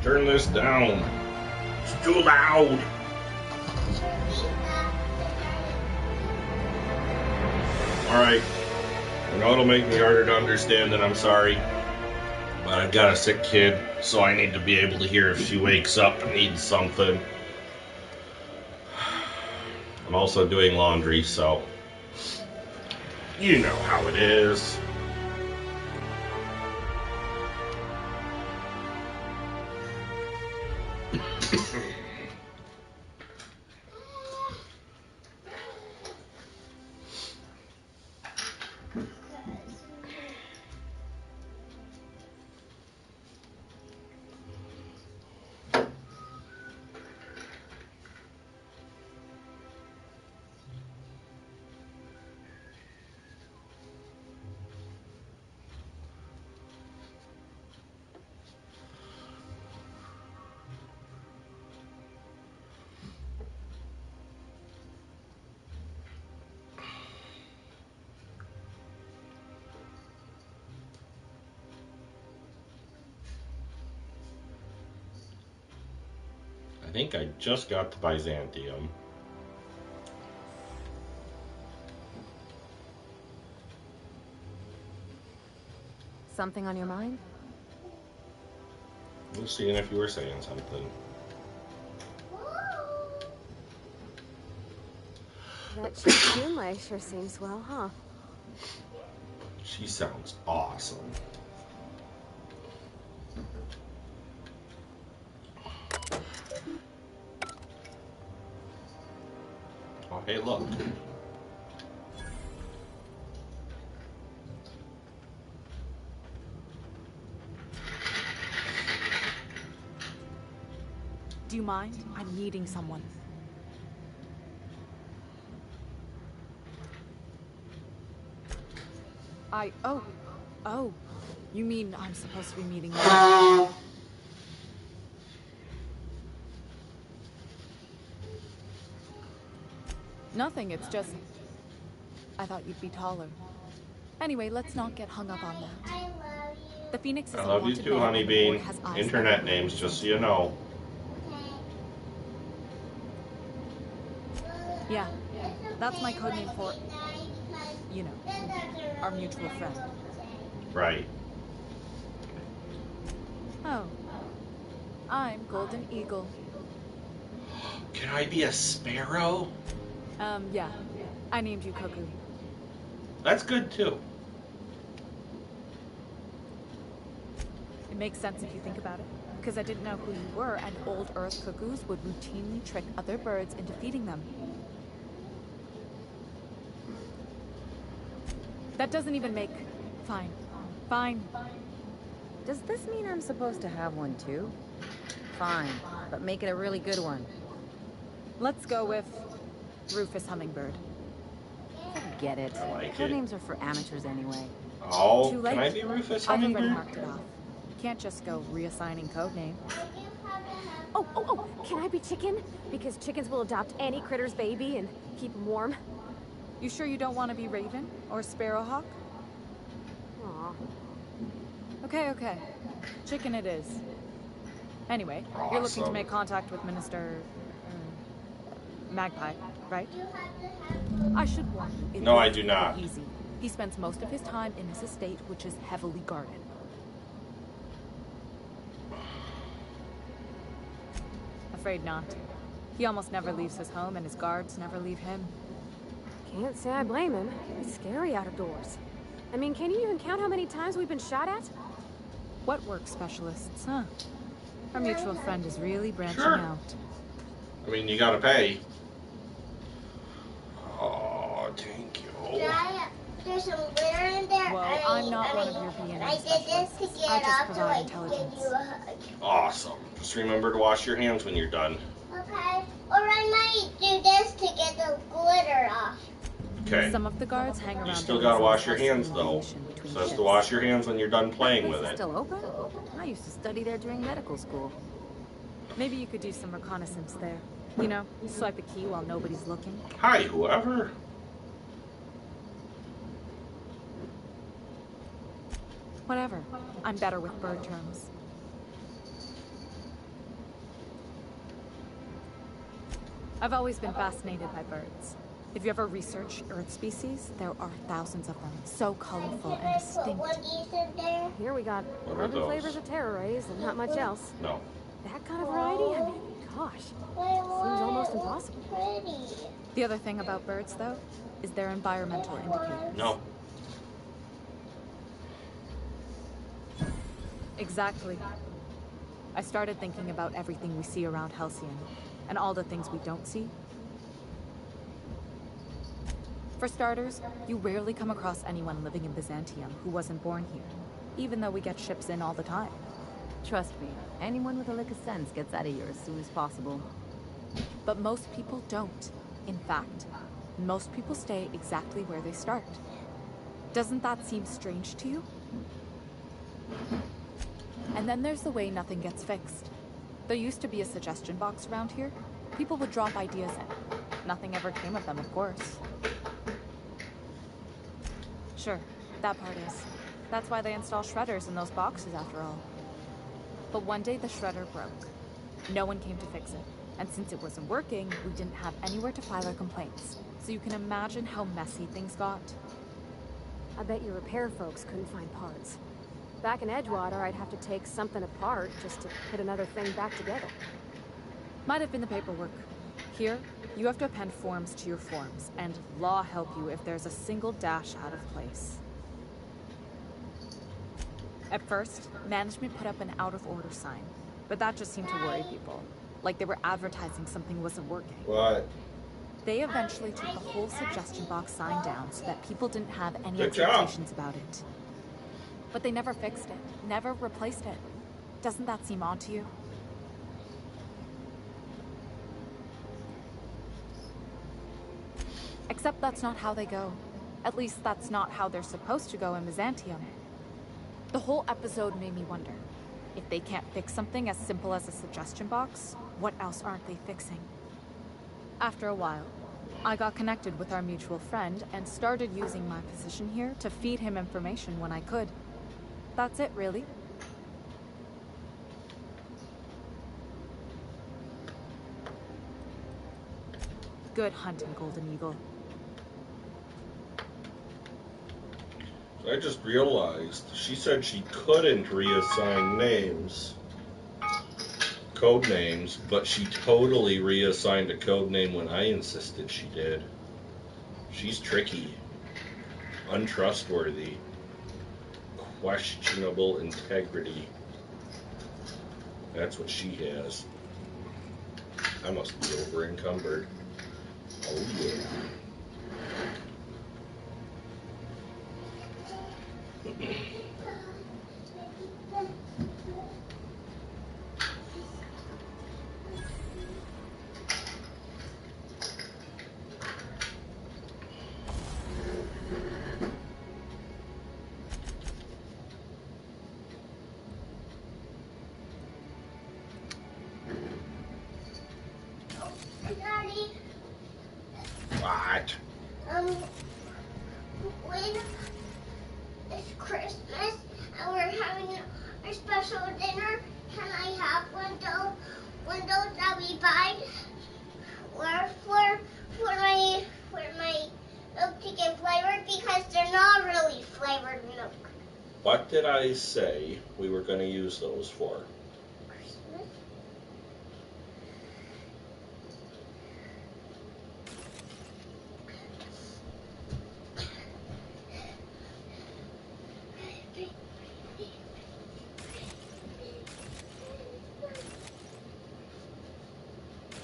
Turn this down. It's too loud. Alright. I know it'll make me harder to understand, and I'm sorry. But I've got a sick kid, so I need to be able to hear if she wakes up and needs something. I'm also doing laundry, so you know how it is. I think I just got to Byzantium. Something on your mind? I was seeing if you were saying something. That Chikune sure seems well, huh? She sounds awesome. Oh, hey, look. Do you mind? I'm needing someone. Oh. You mean I'm supposed to be meeting you? Nothing, it's just... I thought you'd be taller. Anyway, let's not get hung up on that. The Phoenix is I love you too, Honeybean. Internet names, just so you know. Yeah, that's my code name for, you know, our mutual friend. Right. Oh, I'm Golden Eagle. Can I be a sparrow? Yeah, I named you Cuckoo. That's good too. It makes sense if you think about it, because I didn't know who you were, and old Earth cuckoos would routinely trick other birds into feeding them. That doesn't even make... Fine. Does this mean I'm supposed to have one too? Fine, but make it a really good one. Let's go with Rufus Hummingbird. Get it. I like Code it. names are for amateurs anyway. Oh, Too late. can I be Rufus I've already Hummingbird? marked it off. Can't just go reassigning code names. Oh, can I be chicken? Because chickens will adopt any critter's baby and keep him warm. You sure you don't want to be Raven or Sparrowhawk? Aw. Okay. Chicken it is. Anyway, you're looking to make contact with Minister... Magpie, right? I should warn you. No, I do not. Easy. He spends most of his time in his estate, which is heavily guarded. Afraid not. He almost never leaves his home, and his guards never leave him. Can't say I blame him. It's scary out of doors. I mean, can you even count how many times we've been shot at? What work specialists, huh? Our mutual friend is really branching Sure. out. I mean, you gotta pay. Oh, thank you. There's some glitter in there. Well, I'm not one of your B&M I did this to specialists. get I just up to provide like intelligence. give you a hug. Awesome. Just remember to wash your hands when you're done. Okay. Or I might do this to get the glitter off. Okay. Some of the guards hang around. You still the gotta halls wash your and hands watch though. communication between Says to ships. wash your hands when you're done playing with Place is it. still open? I used to study there during medical school. Maybe you could do some reconnaissance there. You know, swipe a key while nobody's looking. Hi, whoever. Whatever. I'm better with bird terms. I've always been fascinated by birds. If you ever research Earth species, there are thousands of them, so colorful and Put distinct. one of these in there. Here we got What are 11 those? flavors of terror rays and not much else. No. That kind of variety? I mean, gosh. Seems almost impossible. Pretty. The other thing about birds, though, is their environmental indicators. No. Exactly. I started thinking about everything we see around Halcyon, and all the things we don't see. For starters, you rarely come across anyone living in Byzantium who wasn't born here, even though we get ships in all the time. Trust me, anyone with a lick of sense gets out of here as soon as possible. But most people don't. In fact, most people stay exactly where they start. Doesn't that seem strange to you? And then there's the way nothing gets fixed. There used to be a suggestion box around here. People would drop ideas in. Nothing ever came of them, of course. Sure, that part is. That's why they install shredders in those boxes, after all. But one day the shredder broke. No one came to fix it. And since it wasn't working, we didn't have anywhere to file our complaints. So you can imagine how messy things got. I bet your repair folks couldn't find parts. Back in Edgewater, I'd have to take something apart just to put another thing back together. Might have been the paperwork. Here, you have to append forms to your forms, and law help you if there's a single dash out of place. At first, management put up an out-of-order sign, but that just seemed to worry people. Like they were advertising something wasn't working. What? They eventually took the whole suggestion box sign down so that people didn't have any Good job. expectations about it. But they never fixed it, never replaced it. Doesn't that seem odd to you? Except that's not how they go. At least that's not how they're supposed to go in Byzantium. The whole episode made me wonder, if they can't fix something as simple as a suggestion box, what else aren't they fixing? After a while, I got connected with our mutual friend and started using my position here to feed him information when I could. That's it, really. Good hunting, Golden Eagle. I just realized she said she couldn't reassign names, code names, but she totally reassigned a code name when I insisted she did. She's tricky, untrustworthy, questionable integrity. That's what she has. I must be over encumbered. Oh yeah. Daddy, What? when it's Christmas and we're having our special dinner, can I have one of those that we buy? Or for my milk to get flavored, because they're not really flavored milk. What did I say we were going to use those for? Christmas?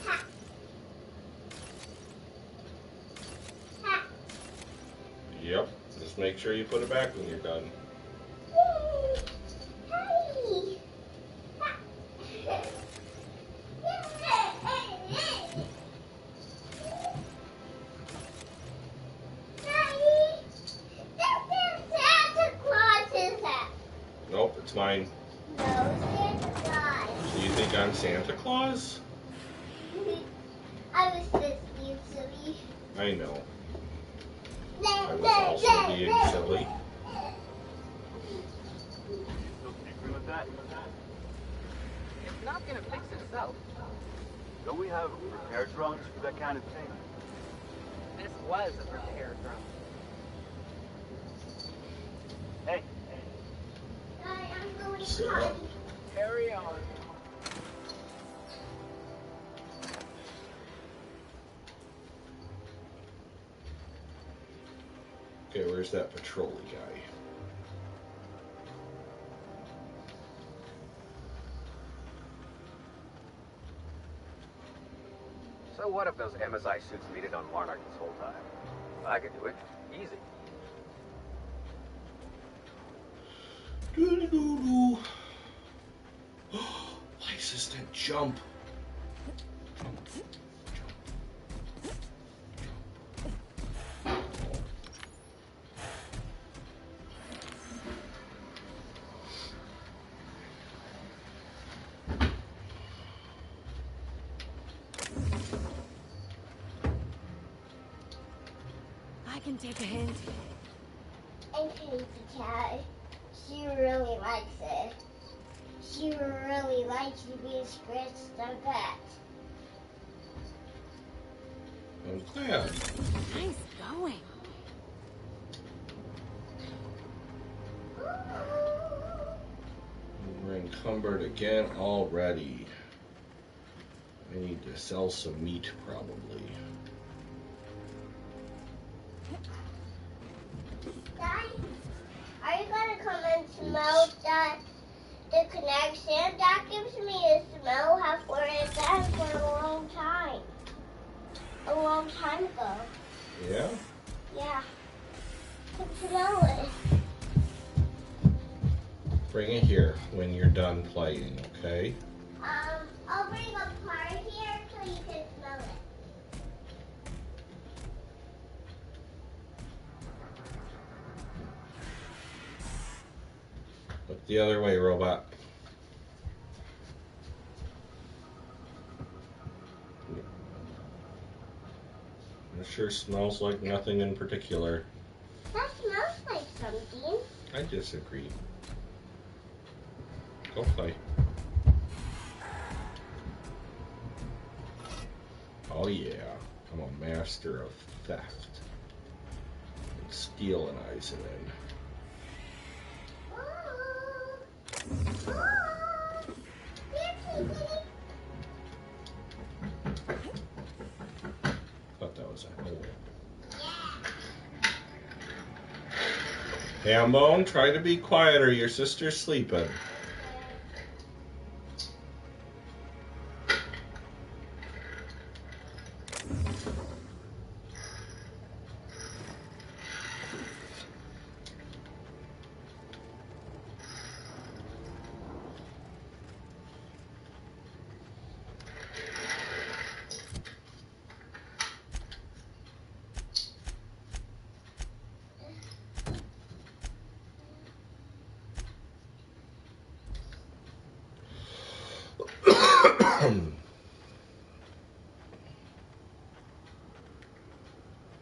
Ha. Ha. Yep. Just make sure you put it back when you're done. Yay. Hey. Ha. Daddy, Santa Claus's hat. Nope, it's mine. No, Santa Claus. Do you think I'm Santa Claus? I was just being silly. I know. I was also being silly. Agree with that? It's not gonna fix itself. Don't we have repair drones for that kind of thing? This was a repair drone. Hey, I'm going So, potty. Carry on. okay, where's that patrolly guy? So what if those MSI suits needed on Walnut this whole time? I could do it. Easy. Doo-doo-doo-doo. Why is this that jump? I can take a hint. And Katie Cat, she really likes it. She really likes to be scratched a bit. I'm glad. Nice going. We're encumbered again already. I need to sell some meat, probably. Dad, are you gonna come and smell the connection? That gives me a smell for it been for a long time. A long time ago. Yeah? Yeah. I can smell it. Bring it here when you're done playing, okay? I'll bring a part here so you can smell it. Look the other way, robot. It sure smells like nothing in particular. That smells like something. I disagree. Go play. Oh yeah, I'm a master of theft. And stealing-izing. Thought that was a hole. Hambone, try to be quieter. Your sister's sleeping.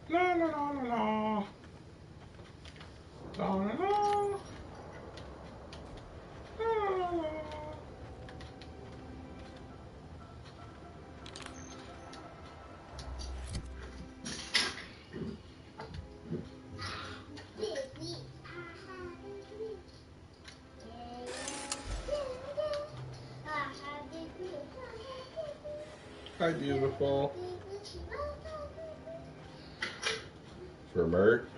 La la la la la. La la la. La la la. Hi, beautiful. For Mert.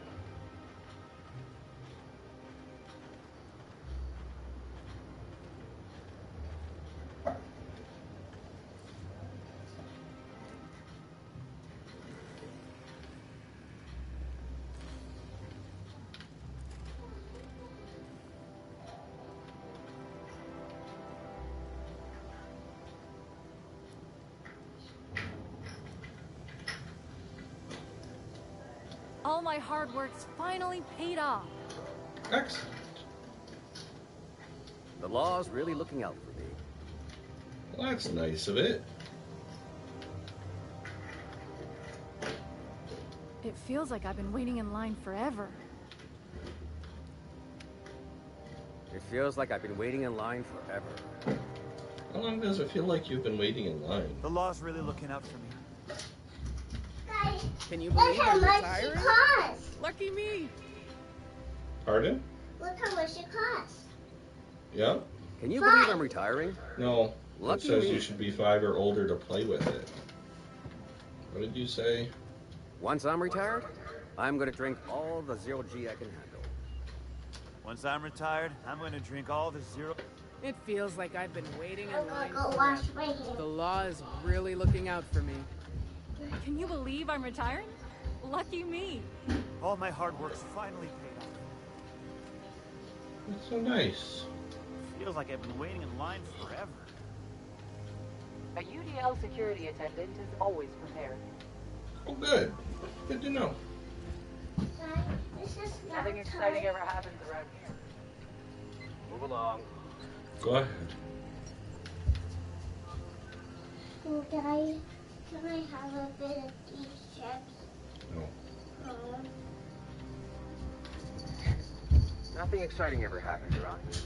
All my hard work's finally paid off. Excellent. The law's really looking out for me. Well, that's nice of it. It feels like I've been waiting in line forever. It feels like I've been waiting in line forever. How long does it feel like you've been waiting in line? The law's really looking out for me. Guys, Can you look believe how I'm much retiring? it costs. Lucky me. Pardon? Look how much it costs. Yeah? Can you believe I'm retiring? No. Lucky it says me. you should be 5 or older to play with it. What did you say? Once I'm retired, I'm gonna drink all the zero G I can handle. Once I'm retired, I'm going to drink all the zero. It feels like I've been waiting I'm in gonna line go forever. wash my hands. The law is really looking out for me. Can you believe I'm retiring? Lucky me. All my hard work's finally paid off. That's so nice. Feels like I've been waiting in line forever. A UDL security attendant is always prepared. Oh, good. Good to know. This is not Nothing exciting ever happens around here. Move along. Go ahead. Can I have a bit of these chips? No. Nothing exciting ever happened around here.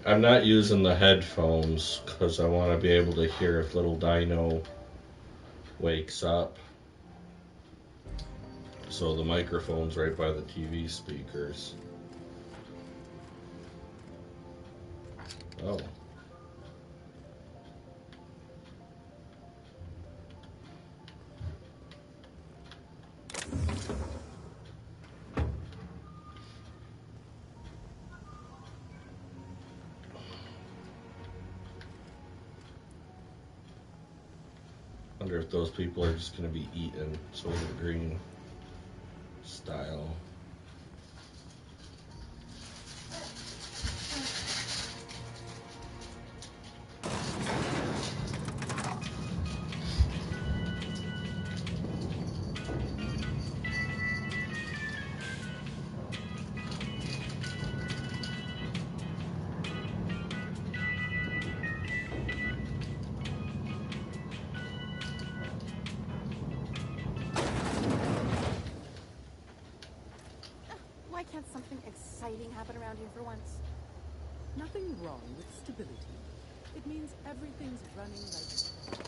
I'm not using the headphones because I want to be able to hear if little Dino wakes up. So the microphone's right by the TV speakers. Oh. Wonder if those people are just going to be eaten sort of green style. Why can't something exciting happen around here for once? Nothing wrong with stability. It means everything's running like...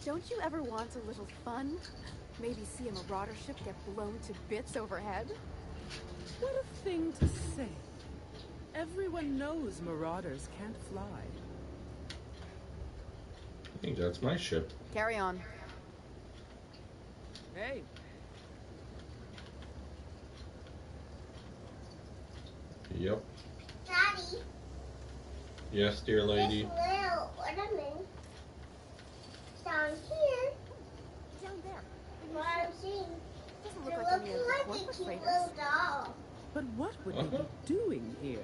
Don't you ever want a little fun? Maybe see a marauder ship get blown to bits overhead? What a thing to say. Everyone knows marauders can't fly. I think that's my ship. Carry on. Hey, Yep. Daddy, Yes, dear lady. this little ornament down here, Down there. what I'm seeing, Doesn't it look like any of looks the like a corporate cute freighters. little doll. But what would they be doing here?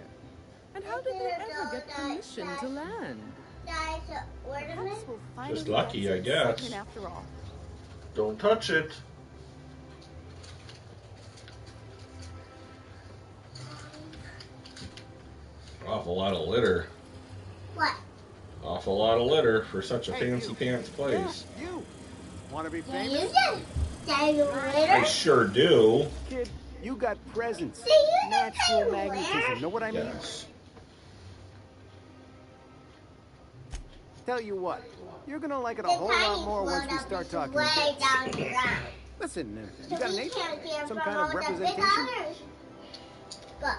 And how did they ever get permission to land? That is an ornament. Perhaps we'll finally Just lucky, get I some guess. excitement after all. Don't touch it. Awful lot of litter. What? Awful lot of litter for such a Hey, fancy you. pants place. You! Want to be Yeah, you famous? just say you I litter. sure do. Kid, you got presents. See, you just Natural say magnetism. litter. Know what I mean? Yes. Tell you what, you're gonna like it a The whole lot tiny more once we float start up talking. is way down the ground. Listen, So you got an we H? can't hear Some from kind all of the big representation? others. But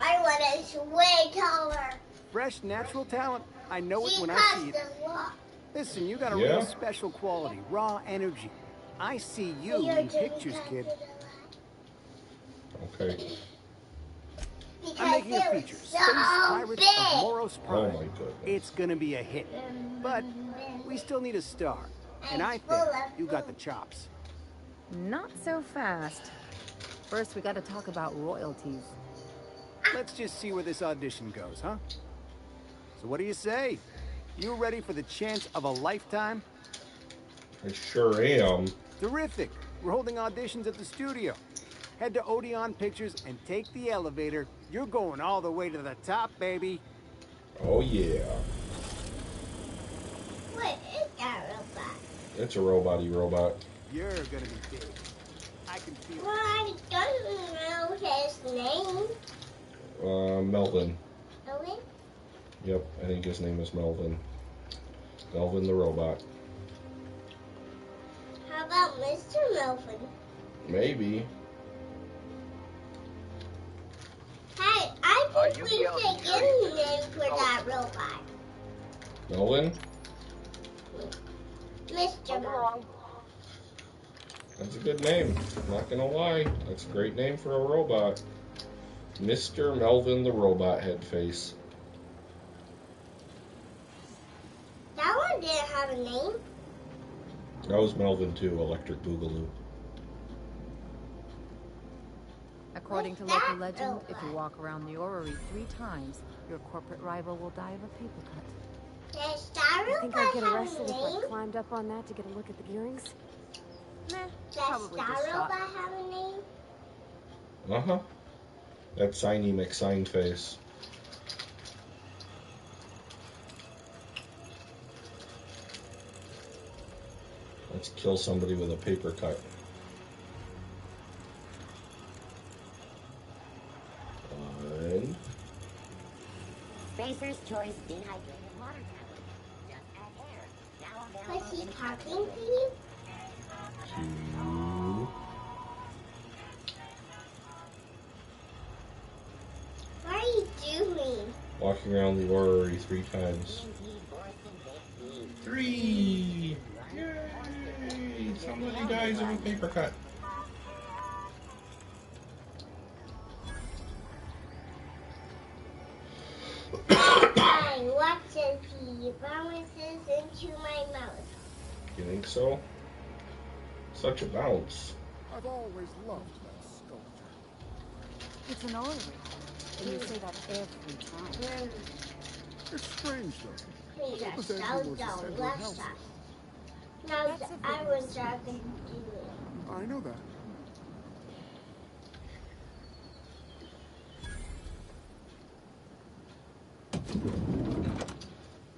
I want it way taller. Fresh, natural talent. I know it She when I see costs it. a lot. Listen, you got a Yeah? real special quality, raw energy. I see you You're in doing pictures, kind kid. of a lot. Okay. Because I'm making a it was feature, so Space Pirates big. of Moros Oh Prime. my goodness. It's gonna be a hit. But we still need a star. And I It's full think of you got the food. chops. Not so fast. First, we gotta talk about royalties. Let's just see where this audition goes, huh? So what do you say? You ready for the chance of a lifetime? I sure am. Terrific. We're holding auditions at the studio. Head to Odeon Pictures and take the elevator. You're going all the way to the top, baby. Oh yeah. What is that robot? It's a robot-y robot. You're gonna be big. I can feel it. Well, I don't know his name. Melvin. Owen? Yep, I think his name is Melvin. Melvin the robot. How about Mr. Melvin? Maybe. Hey, I think you we yelled should get security. a name for that robot. Melvin? Mr. Come Melvin. along. That's a good name. Not gonna lie. That's a great name for a robot. Mr. Melvin the robot head face. That one didn't have a name. That was Melvin too, Electric Boogaloo. According to What's local that legend, if you robot? walk around the orrery 3 times, your corporate rival will die of a paper cut. Does that I think robot I'd get have arrested a if I name? climbed up on that to get a look at the gearings. Meh, Does probably that just shot. robot have a name? Uh-huh. That Signy McSign face. Let's kill somebody with a paper cut. One. Spacer's Choice Dehydrated Water Tablet. Just add air. Now available Was he in talking to you? Two. What are you doing? Walking around the orrery 3 times. TNT Borson 15. 3! Yay! Somebody dies of a paper cut. Fine, watch as he bounces into my mouth. You think so? Such a bounce. I've always loved that sculpture. It's an orrery. And you say that every time. It's strange, though. He got Byzantium so was the down center of left Hell's. side. Now That's a I big was talking to you. I know that.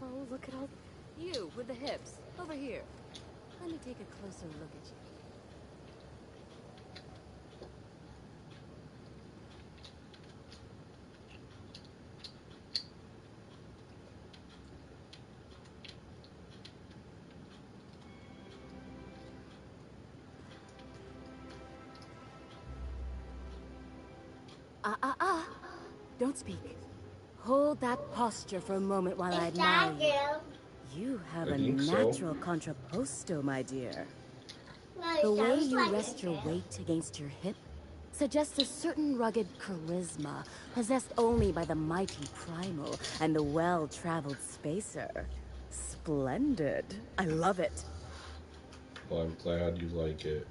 Oh, look at all... You, with the hips. Over here. Let me take a closer look at you. Don't speak. Hold that posture for a moment while I Is that admire girl? you. You have I a think so. natural contrapposto, my dear. No, The it way sounds you like rest a your girl. weight against your hip suggests a certain rugged charisma possessed only by the mighty primal and the well-traveled spacer. Splendid. I love it. Well, I'm glad you like it.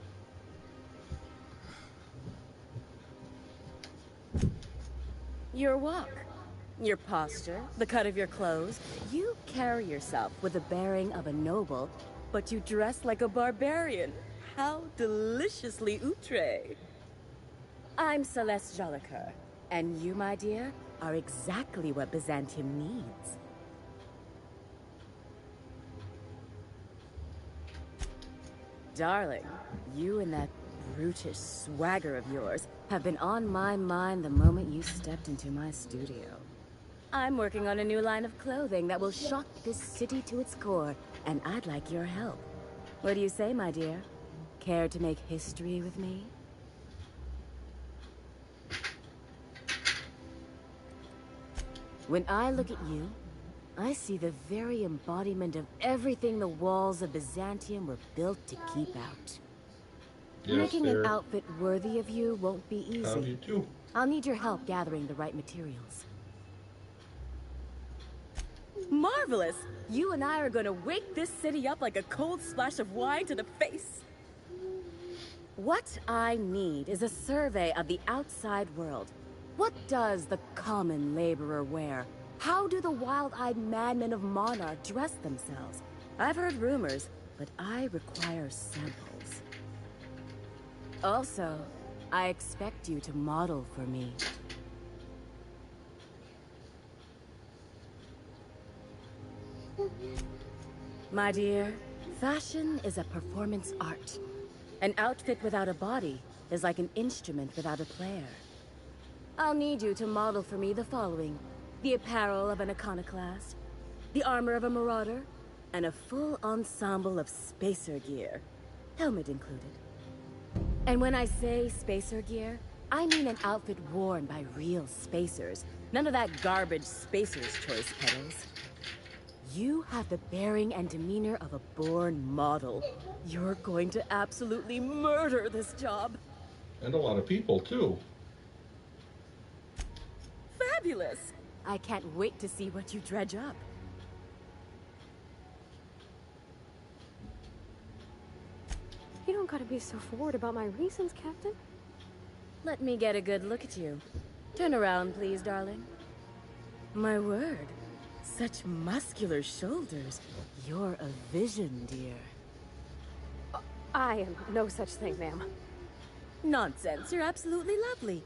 Your walk, your posture, the cut of your clothes. You carry yourself with the bearing of a noble, but you dress like a barbarian. How deliciously outre. I'm Celeste Jolicoeur, and you, my dear, are exactly what Byzantium needs. Darling, you and that brutish swagger of yours have been on my mind the moment you stepped into my studio. I'm working on a new line of clothing that will shock this city to its core, and I'd like your help. What do you say, my dear? Care to make history with me? When I look at you, I see the very embodiment of everything the walls of Byzantium were built to keep out. Yes, Making an there. outfit worthy of you won't be easy. How do you do? I'll need your help gathering the right materials. Marvelous! You and I are gonna wake this city up like a cold splash of wine to the face. What I need is a survey of the outside world. What does the common laborer wear? How do the wild-eyed madmen of Monarch dress themselves? I've heard rumors, but I require samples. Also, I expect you to model for me. My dear, fashion is a performance art. An outfit without a body is like an instrument without a player. I'll need you to model for me the following: the apparel of an iconoclast, the armor of a marauder, and a full ensemble of spacer gear, helmet included. And when I say spacer gear, I mean an outfit worn by real spacers. None of that garbage Spacer's Choice pedals. You have the bearing and demeanor of a born model. You're going to absolutely murder this job. And a lot of people, too. Fabulous! I can't wait to see what you dredge up. You don't gotta be so forward about my reasons, Captain. Let me get a good look at you. Turn around, please, darling. My word. Such muscular shoulders. You're a vision, dear. I am no such thing, ma'am. Nonsense. You're absolutely lovely.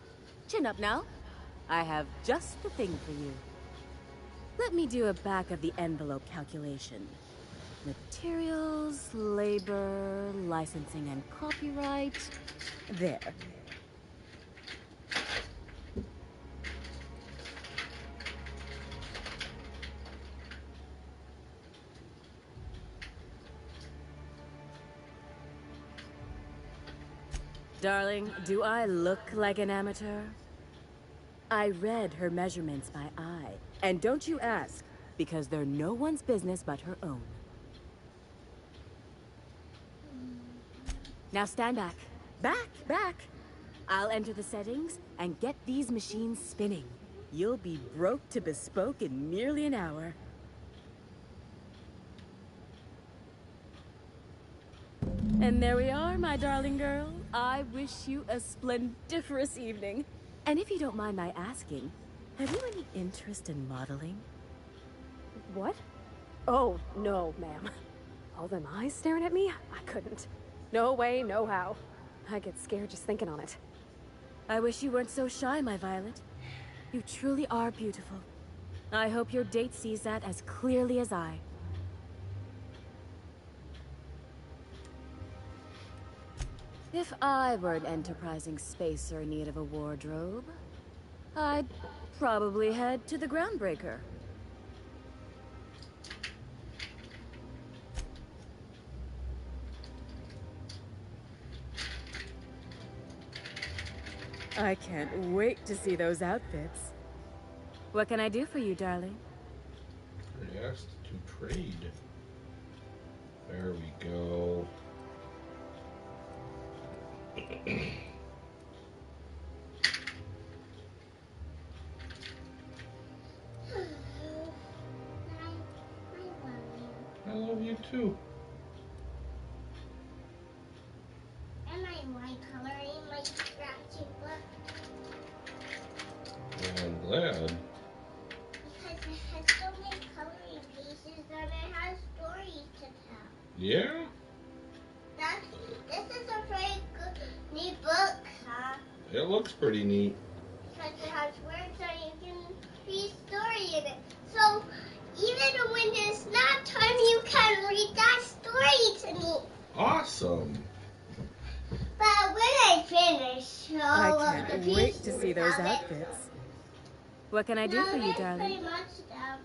Chin up now. I have just the thing for you. Let me do a back-of-the-envelope calculation. Materials, labor, licensing and copyright. There. Darling, do I look like an amateur? I read her measurements by eye. And don't you ask, because they're no one's business but her own. Now stand back. Back! I'll enter the settings and get these machines spinning. You'll be broke to bespoke in merely an hour. And there we are, my darling girl. I wish you a splendiferous evening. And if you don't mind my asking, have you any interest in modeling? What? Oh, no, ma'am. All them eyes staring at me? I couldn't. No way, no how. I get scared just thinking on it. I wish you weren't so shy, my Violet. You truly are beautiful. I hope your date sees that as clearly as I. If I were an enterprising spacer in need of a wardrobe, I'd probably head to the Groundbreaker. I can't wait to see those outfits. What can I do for you, darling? I asked to trade. There we go. I love you too. Am I white coloring my scratching book? I'm glad. Because it has so many coloring pieces and it has stories to tell. Yeah? This is a very good, neat book, huh? It looks pretty neat. Because it has words and you can read story in it. So even when it's not time, you can read that story to me. Awesome. But when I finish all I of the can't pieces, wait to see those outfits. What can I do for you, that's darling? pretty much them.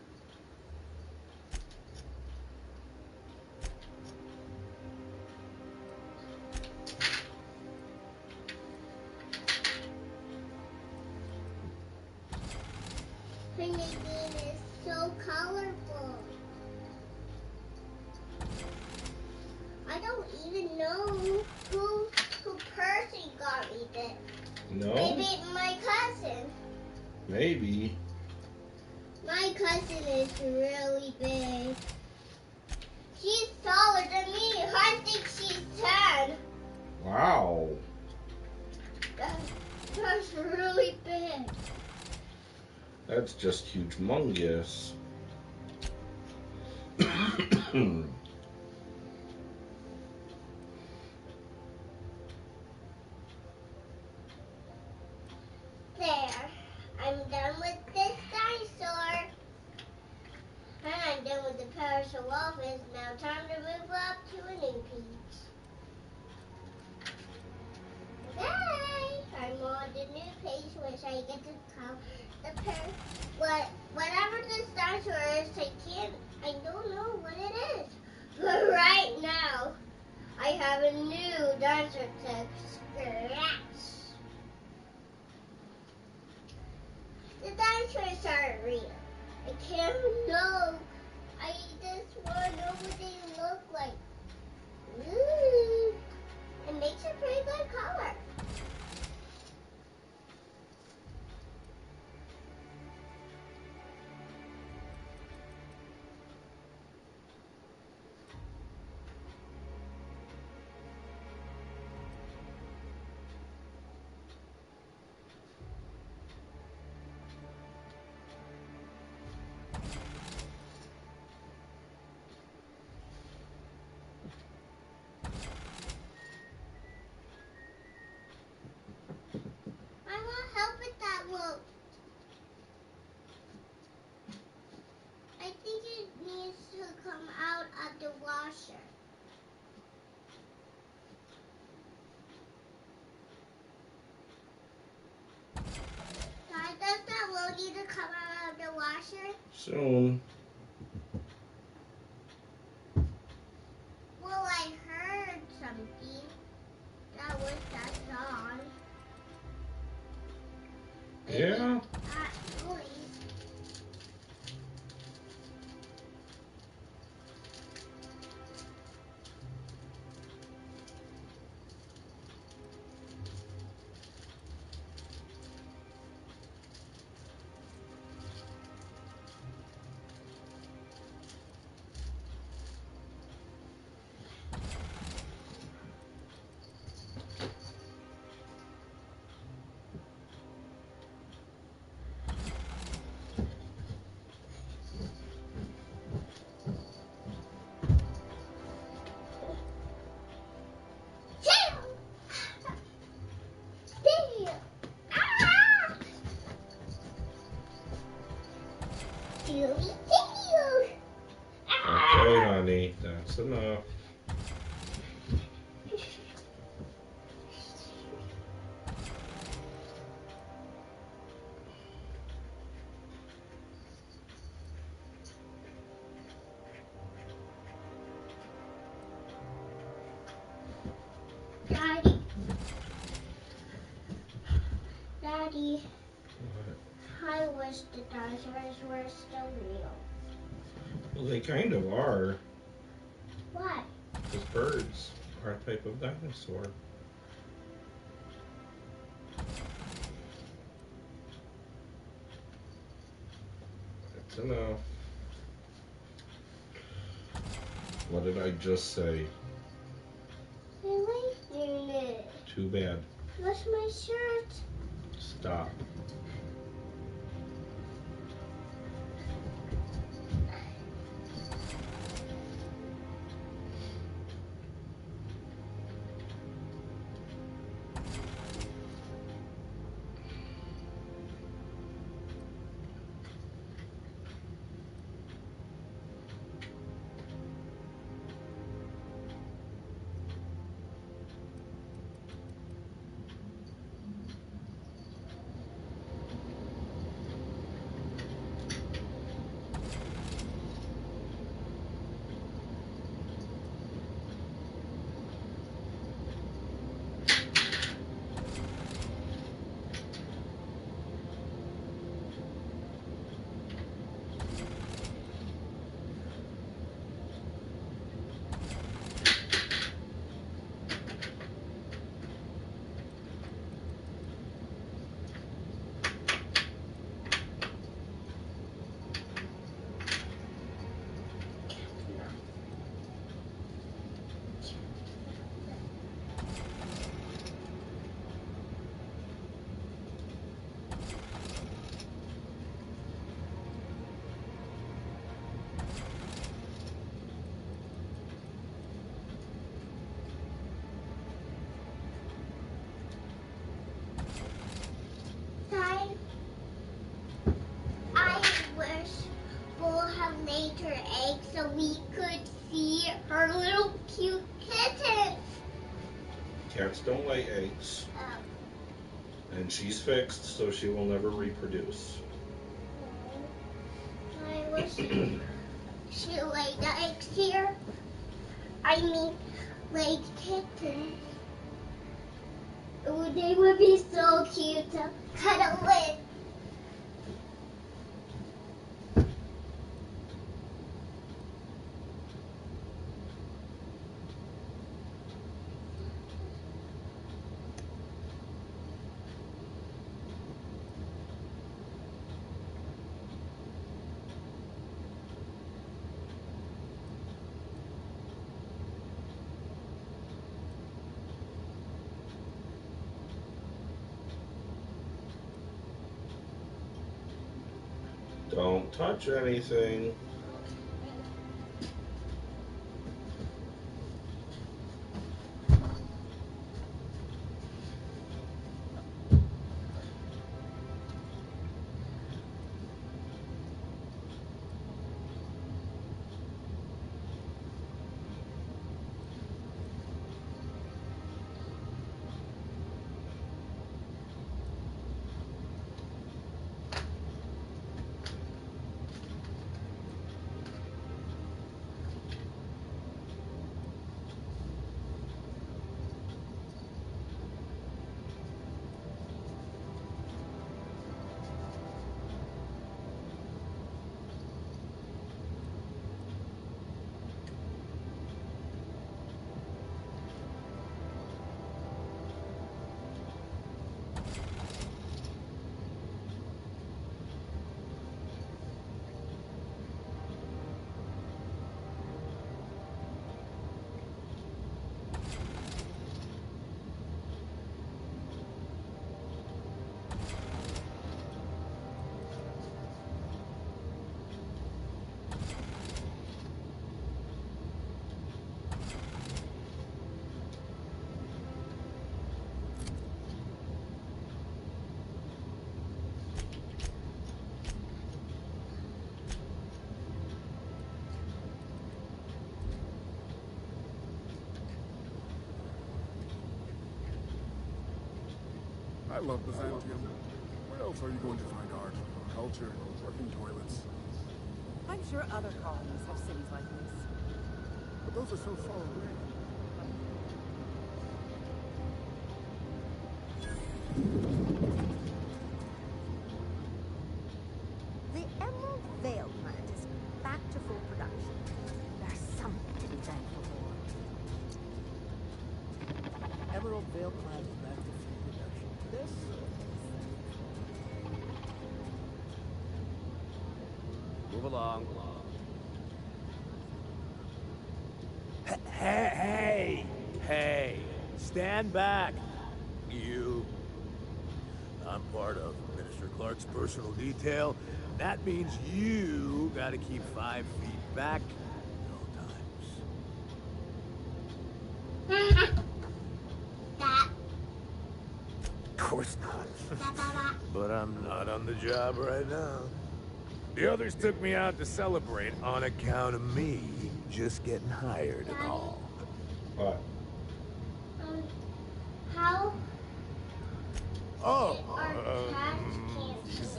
Her Nadine is so colorful. I don't even know who Percy got me this. No? Maybe my cousin. Maybe. My cousin is really big. She's taller than me. I think she's 10. Wow. That's really big. That's just humongous. There. I'm done with this dinosaur. And I'm done with the parcel office. Now time to move up to a new piece. dinosaur to scratch. The dinosaurs aren't real. I can't know. I just want to know what they look like. Ooh. It makes a pretty good color. I want help with that rope. I think it needs to come out of the washer. Dad, does that rope need to come out of the washer? Soon. Well, I heard something. That was that song. Yeah. That noise. Okay, honey, that's enough. Daddy. Daddy. What? I wish the dinosaurs were still real. Well, they kind of are. What? Because birds are a type of dinosaur. That's enough. What did I just say? I like doing it. Too bad. Where's my shirt? Stop. so we could see her little cute kittens. Cats don't lay eggs. And she's fixed, so she will never reproduce. I wish she laid eggs here. I mean, laid kittens. Ooh, they would be so cute to cuddle with. Don't touch anything. I love Byzantium. Where else are you going to find art, culture, working toilets? I'm sure other colonies have cities like this. But those are so far away. The Emerald Vale plant is back to full production. There's something to be thankful for. Emerald Vale plant is back to full production. This? Move along. Hey! Stand back, you. I'm part of Minister Clark's personal detail. That means you gotta keep 5 feet back at all times. Of course not. But I'm not on the job right now. The others took me out to celebrate on account of me just getting hired and all. What? How? Oh, he's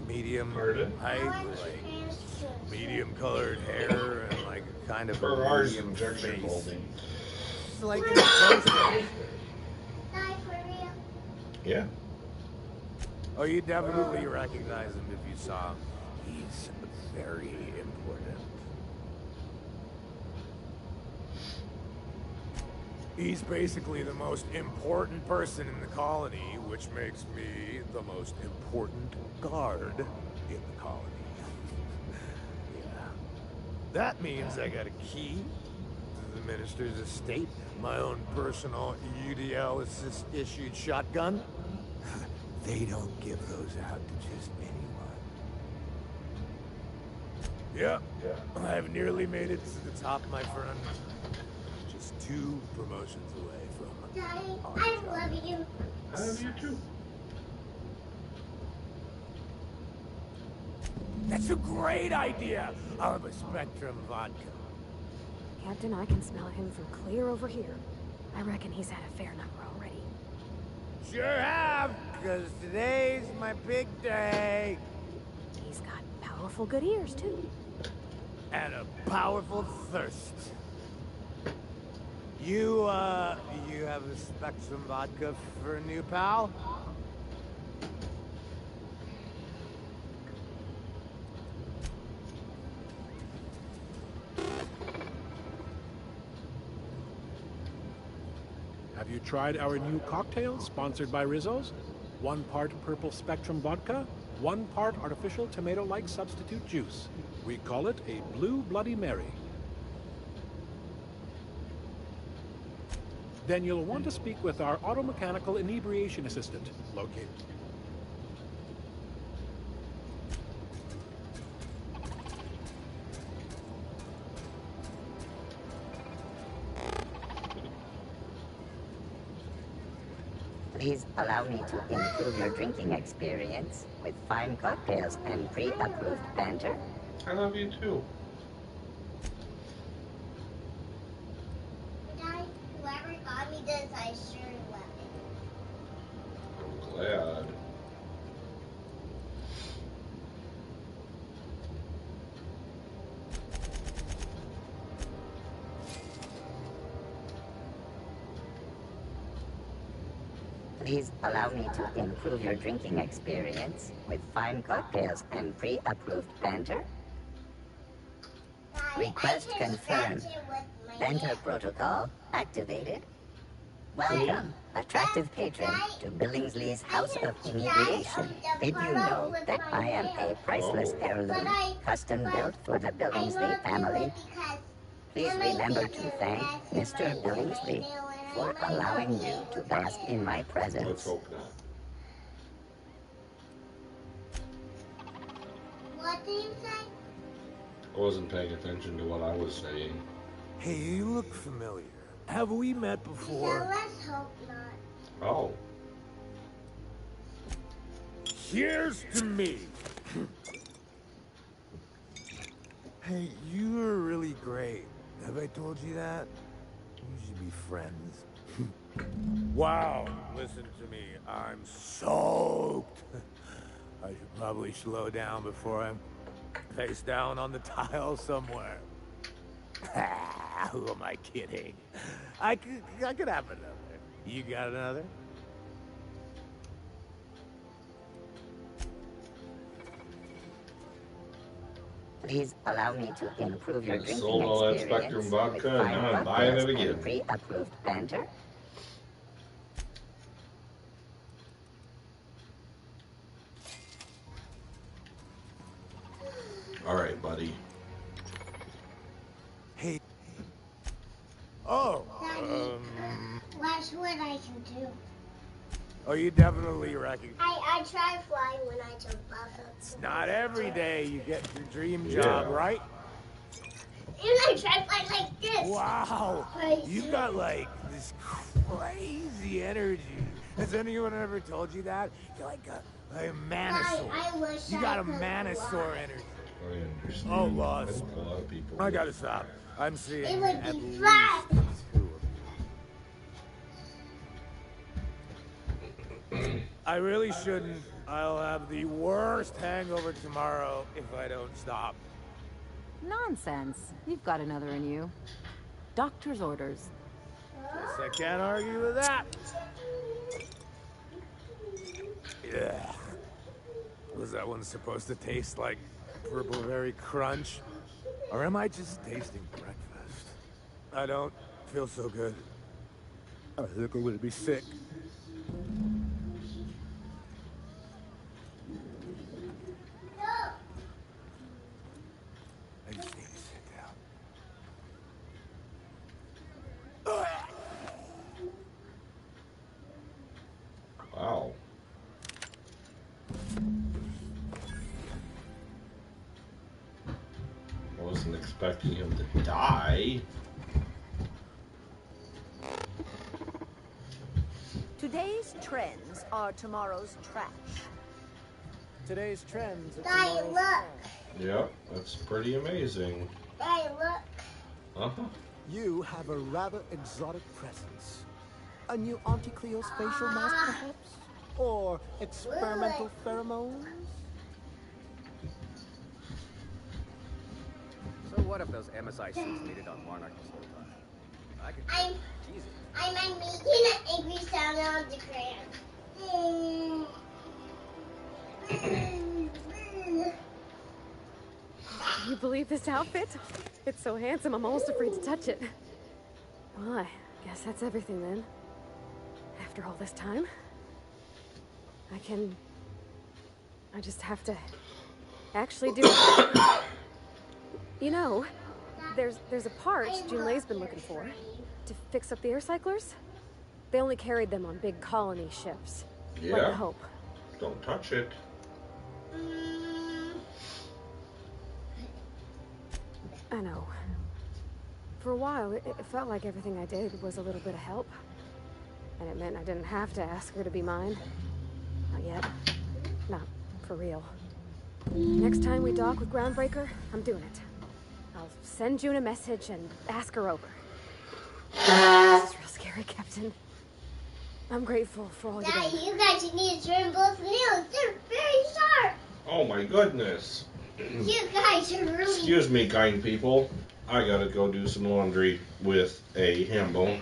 medium height, like medium colored hair, and like kind of For a ours, medium injection face. molding. It's like in a poster. Die for real? Yeah. Oh, you definitely recognize him if you saw him. He's very important. He's basically the most important person in the colony, which makes me the most important guard in the colony. Yeah. That means I got a key to the minister's estate, my own personal UDL issued shotgun. They don't give those out to just anyone. Yep, I've nearly made it to the top, my friend. Just 2 promotions away from... Daddy, I love you. I love you too. That's a great idea! I'll have a Spectrum vodka. Captain, I can smell him from clear over here. I reckon he's had a fair number already. Sure have, because today's my big day. He's got powerful good ears, too. And a powerful thirst. You have a Spectrum vodka for a new pal? Have you tried our new cocktail sponsored by Rizzo's? 1 part purple Spectrum vodka, 1 part artificial tomato-like substitute juice. We call it a Blue Bloody Mary. Then you'll want to speak with our automechanical inebriation assistant, located. Please allow me to improve your drinking experience with fine cocktails and pre-approved banter. I love you too. Dad, whoever got me this, I sure love it. I'm glad. Please allow me to improve your drinking experience with fine cocktails and pre-approved banter. Request confirmed. Banter protocol activated. Welcome, attractive patron, to Billingsley's House of Inebriation. Did you know that I am a priceless heirloom, custom built for the Billingsley family? Please remember to thank Mr. Billingsley for allowing you to bask in my presence. Let's hope not. What did you say? I wasn't paying attention to what I was saying. Hey, you look familiar. Have we met before? Let's hope not. Oh. Cheers to me! Hey, you are really great. Have I told you that? We should be friends. Wow, listen to me. I'm soaked. I should probably slow down before I'm face down on the tile somewhere. Who am I kidding? I could have another. You got another? Please allow me to improve your drinking Sold all that experience Spectrum with vodka and fine now I'm buying cocktails it and again. pre-approved banter. All right, buddy. Hey. Oh. Watch what I can do. Oh, you definitely reckon. I try flying when I jump off of. It's not every day you get your dream job, right? And I try flying like this. Wow. Crazy. You got like this crazy energy. Has anyone ever told you that? You're like a manosaur. I wish You I got a could manosaur energy. I understand. Oh, lost. I think a lot of people. I gotta stop. I'm seeing It would at be least fun. 2 of you. I really shouldn't. I'll have the worst hangover tomorrow if I don't stop. Nonsense. You've got another in you. Doctor's orders. Guess I can't argue with that. Yeah. Was that one supposed to taste like Purple Berry Crunch? Or am I just tasting breakfast? I don't feel so good. I think I'm gonna be sick. I just need to sit down. Wow. I wasn't expecting him to die. Today's trends are tomorrow's trash. Today's trends are Daddy, tomorrow's look. trash. Yep, that's pretty amazing. Daddy, look. Uh-huh. You have a rather exotic presence. A new Auntie Cleo's facial mask, perhaps? Or experimental pheromones? So what if those MSI suits needed on Walnut this whole time? I could. I'm making an angry sound on the ground. Can you believe this outfit? It's so handsome, I'm almost afraid to touch it. Well, I guess that's everything then. After all this time, I just have to actually do it. You know, there's a part Junlei's been looking for to fix up the air cyclers. They only carried them on big colony ships. Yeah. Like the Hope. Don't touch it. I know. For a while, it felt like everything I did was a little bit of help. And it meant I didn't have to ask her to be mine. Not yet. Not for real. Next time we dock with Groundbreaker, I'm doing it. I'll send June a message and ask her over. This is real scary, Captain. I'm grateful for all you do. You guys need to trim both nails. They're very sharp. Oh my goodness. You guys are really... Excuse me, kind people. I gotta go do some laundry with a ham bone.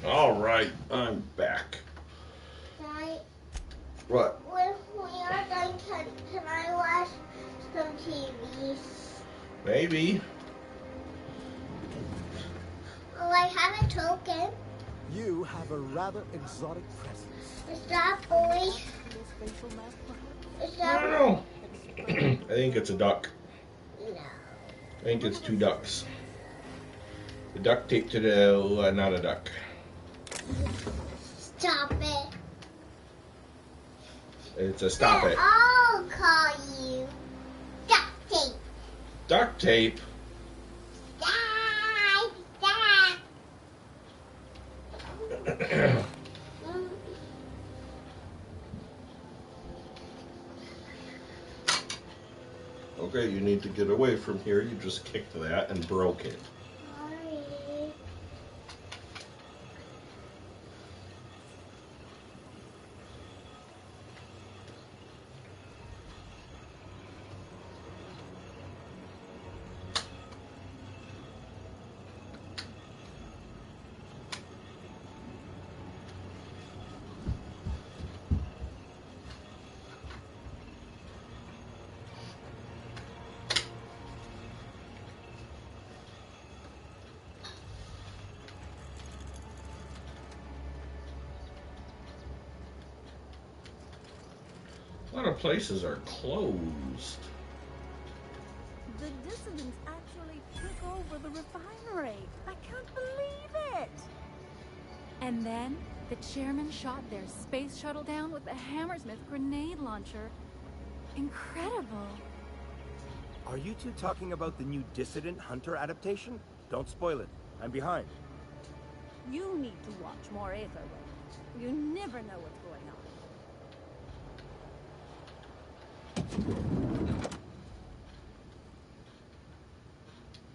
All right, I'm back. Daddy, What? what if we some TVs. Maybe. Oh, I have a token. You have a rather exotic presence. Is that boy? Is I that... don't know. I think it's a duck. No. I think it's 2 ducks. The duct tape to the not a duck. Stop it. It's a stop it. I'll call you duct tape. Duct tape. Dad. Okay, you need to get away from here. You just kicked that and broke it. Sorry. A lot of places are closed. The dissidents actually took over the refinery. I can't believe it. And then the chairman shot their space shuttle down with the Hammersmith grenade launcher. Incredible. Are you two talking about the new Dissident Hunter adaptation? Don't spoil it. I'm behind. You need to watch more Aetherway. You never know what's going on.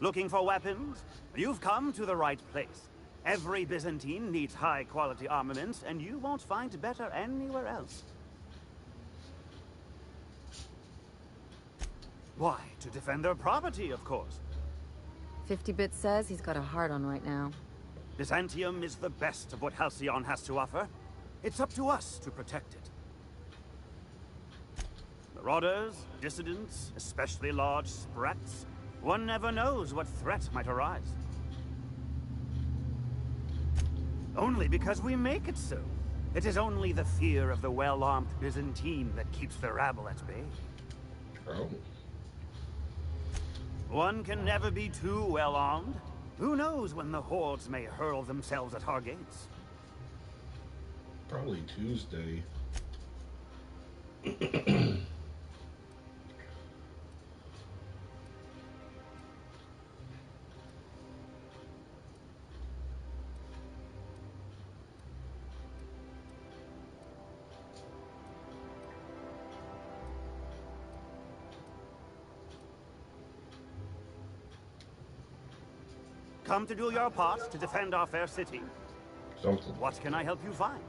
Looking for weapons? You've come to the right place. Every Byzantine needs high-quality armaments, and you won't find better anywhere else. Why? To defend their property, of course. 50-bit says he's got a hard on right now. Byzantium is the best of what Halcyon has to offer. It's up to us to protect it. Marauders, dissidents, especially large sprats. One never knows what threat might arise. Only because we make it so. It is only the fear of the well-armed Byzantine that keeps the rabble at bay. Oh. One can never be too well-armed. Who knows when the hordes may hurl themselves at our gates? Probably Tuesday. Come to do your part to defend our fair city. Something. What can I help you find?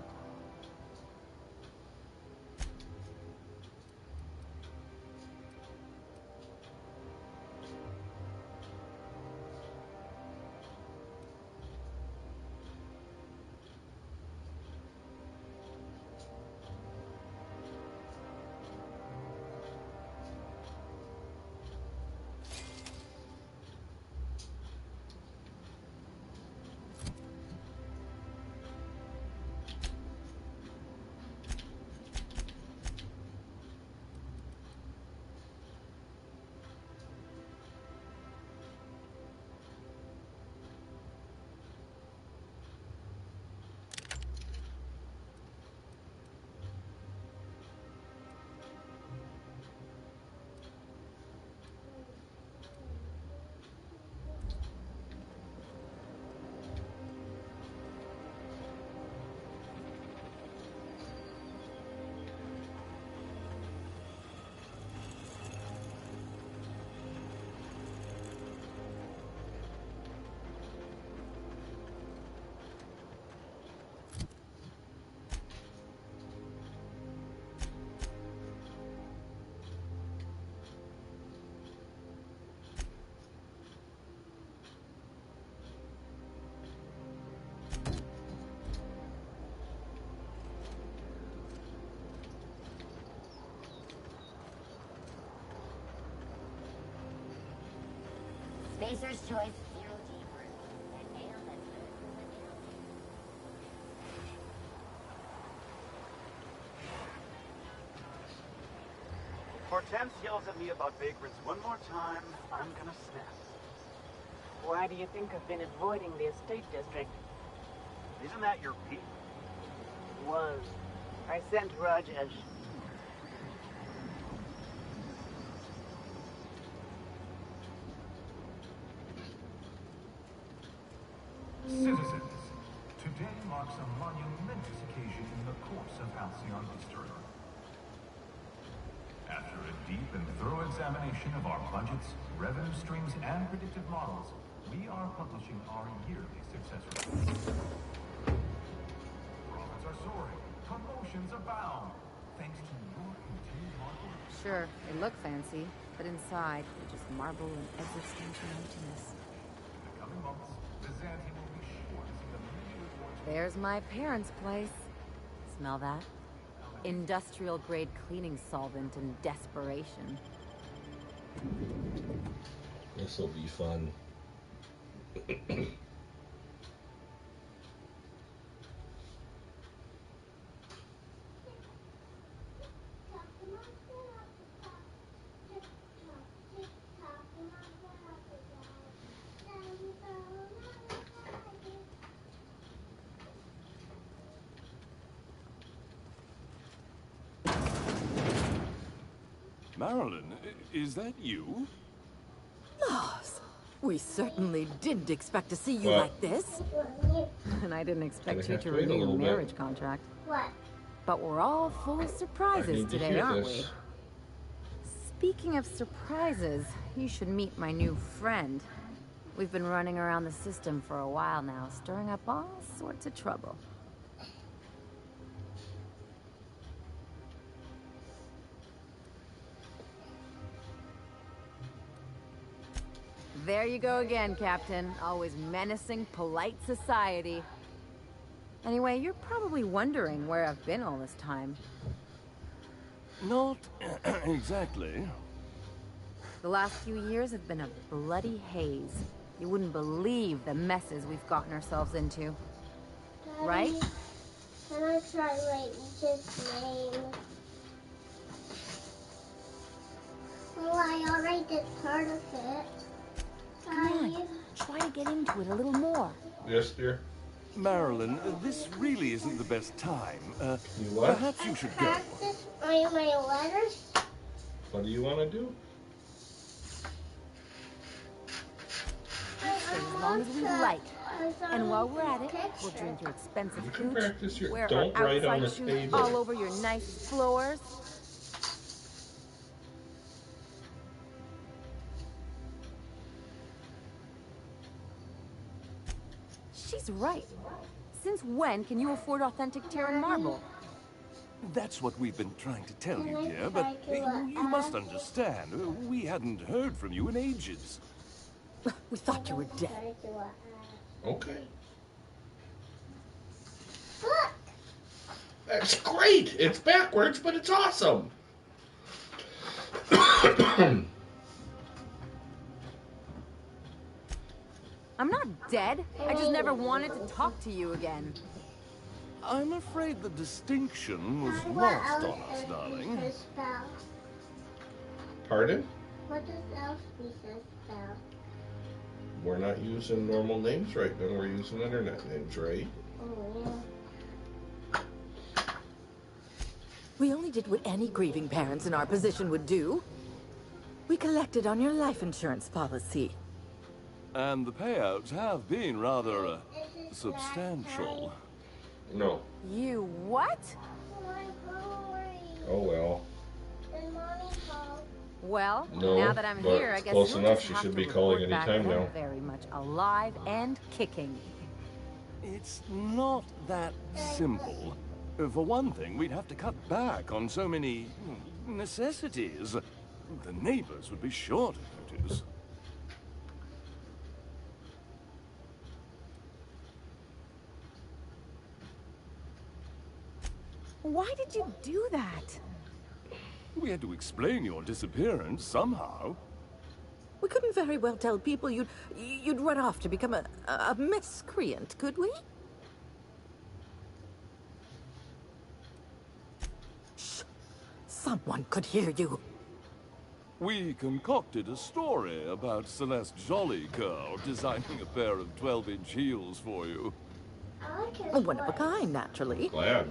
Pacer's Choice Zero G Brew. An ale that's good for the ale. If Hortense yells at me about vagrants one more time, I'm gonna snap. Why do you think I've been avoiding the estate district? Isn't that your beat? Was. I sent Rajesh. Citizens, today marks a monumentous occasion in the course of Halcyon history. After a deep and thorough examination of our budgets, revenue streams, and predictive models, we are publishing our yearly success report. Profits are soaring, promotions abound, thanks to your continued hard work. Sure, they look fancy, but inside, they're just marble and existential emptiness. In the coming months, Byzantium will be sure to see the many rewards. There's my parents' place. Smell that? Industrial grade cleaning solvent and desperation. This'll be fun. Marilyn, is that you? Lars, we certainly didn't expect to see you What? like this. And I didn't expect Gonna you have to to wait a renew your little bit. marriage contract. What? But we're all full of I surprises need to today, hear aren't this. we? Speaking of surprises, you should meet my new friend. We've been running around the system for a while now, stirring up all sorts of trouble. There you go again, Captain. Always menacing polite society. Anyway, you're probably wondering where I've been all this time. Not exactly. The last few years have been a bloody haze. You wouldn't believe the messes we've gotten ourselves into. Daddy, Right? Can I try writing his name? Well, I already did part of it. Come on, try to get into it a little more. Yes, dear. Marilyn, this really isn't the best time. You what? Perhaps you should go. Practice my letters. What do you want to do? Stay as long as we like. And while we're at it, we'll drink your expensive You can hooch, practice your. wear Don't our write on outside the shoes table. all over your nice floors. She's right. Since when can you afford authentic Terran marble? That's what we've been trying to tell you, dear, but you must understand, we hadn't heard from you in ages. We thought you were dead. Okay. That's great. It's backwards, but it's awesome. I'm not dead. I just never wanted to talk to you again. I'm afraid the distinction was What lost else on us, does darling. Lisa spell? Pardon? What does else Lisa spell? We're not using normal names right now. We're using internet names, right? Oh, yeah. We only did what any grieving parents in our position would do. We collected on your life insurance policy. And the payouts have been rather substantial. No. You what? Oh well. Then Mommy called. Well, No, now that I'm but here, I guess close you'll enough. just She have should to be calling report back anytime that I'm now. very much alive and kicking. It's not that simple. For one thing, we'd have to cut back on so many necessities. The neighbors would be sure to notice. Why did you do that? We had to explain your disappearance somehow. We couldn't very well tell people you'd run off to become a miscreant, could we? Shh! Someone could hear you. We concocted a story about Celeste Jollycurl designing a pair of 12-inch heels for you. One of a kind, naturally. Glad.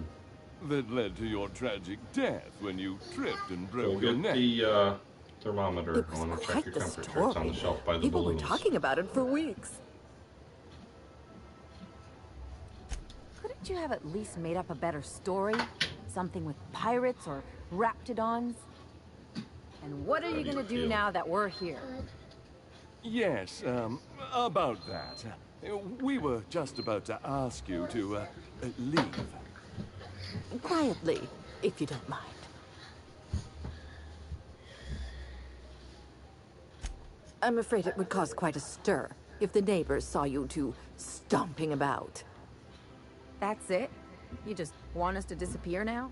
That led to your tragic death when you tripped and broke Go your get neck. the thermometer. It I was want to check quite your the temperature. story. It's on the shelf by the People balloons. were talking about it for weeks. Couldn't you have at least made up a better story? Something with pirates or raptidons? And what are you gonna do now that we're here? Yes, about that. We were just about to ask you to, leave. Quietly, if you don't mind. I'm afraid it would cause quite a stir if the neighbors saw you two stomping about. That's it? You just want us to disappear now?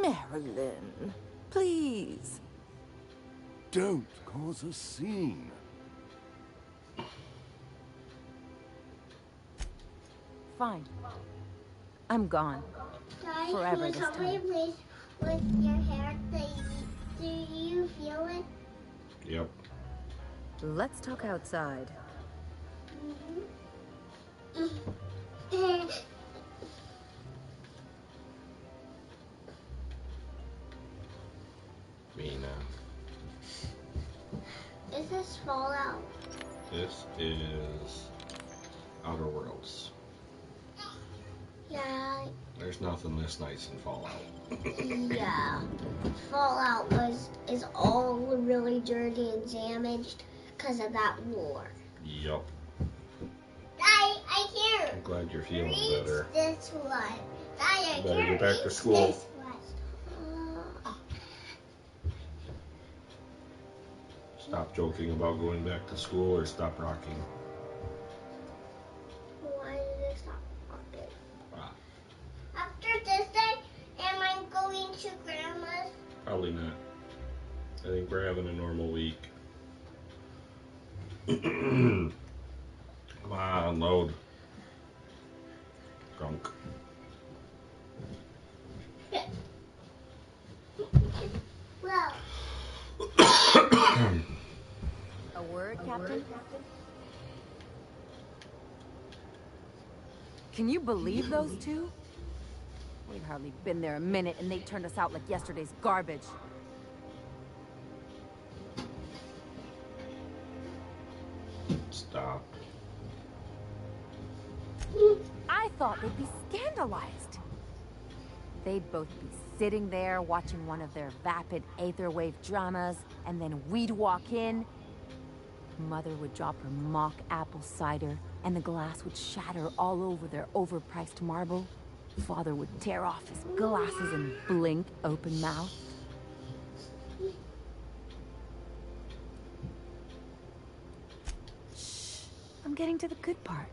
Marilyn, please. Don't cause a scene. Fine. I'm gone. Guys, Forever can this somebody time. please with your hair? Do you feel it? Yep. Let's talk outside. Mina. Is this Fallout? This is Outer Worlds. Yeah. There's nothing this nice in Fallout. Yeah. Fallout is all really dirty and damaged because of that war. Yup. I can't. I'm glad you're feeling reach better. This one. I Better can't get back to reach school. This one. Stop joking about going back to school or stop rocking. Why did it stop working? Ah, After this day, am I going to Grandma's? probably not. I think we're having a normal week. Come on, load. Drunk. Well. A word, Captain? Can you believe those two? We've hardly been there a minute and they turned us out like yesterday's garbage. Stop. I thought they'd be scandalized. They'd both be sitting there watching one of their vapid aetherwave dramas, and then we'd walk in. Mother would drop her mock apple cider, and the glass would shatter all over their overpriced marble. Father would tear off his glasses and blink open-mouthed. Shh, I'm getting to the good part.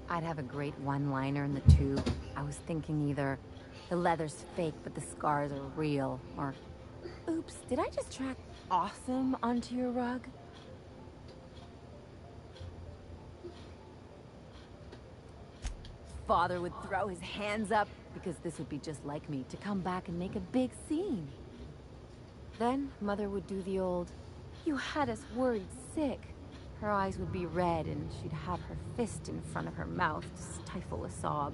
I'd have a great one-liner in the tube. I was thinking either the leather's fake, but the scars are real, or oops, did I just track awesome onto your rug? Father would throw his hands up, because this would be just like me, to come back and make a big scene. Then Mother would do the old, "You had us worried sick." Her eyes would be red, and she'd have her fist in front of her mouth to stifle a sob.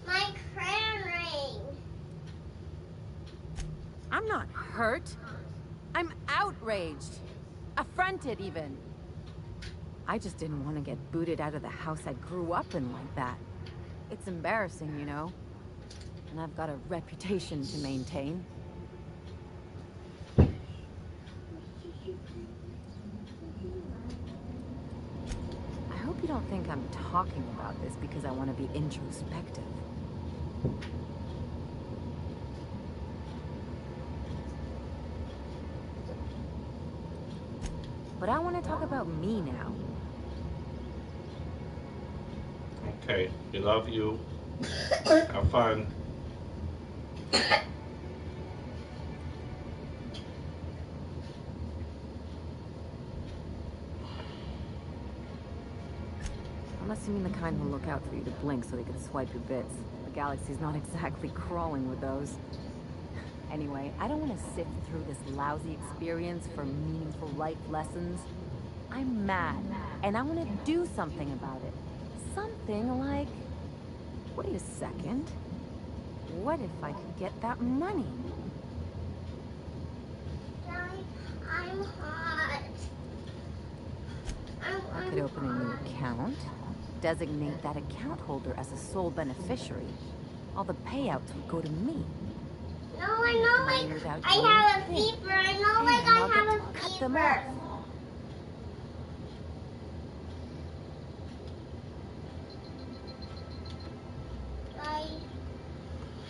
My crown ring. I'm not hurt. I'm outraged. Affronted, even. I just didn't want to get booted out of the house I grew up in like that. It's embarrassing, you know. And I've got a reputation to maintain. I hope you don't think I'm talking about this because I want to be introspective. But I want to talk about me now. Okay, we love you. Have fun. Unless you mean the kind who'll look out for you to blink so they can swipe your bits. The galaxy's not exactly crawling with those. Anyway, I don't want to sift through this lousy experience for meaningful life lessons. I'm mad, and I want to do something about it. Something like... Wait a second. What if I could get that money? I'm hot. I could open a new account, designate that account holder as a sole beneficiary. All the payouts would go to me. No, I know, like, I have a fever. I know, like, I have a Cut them off.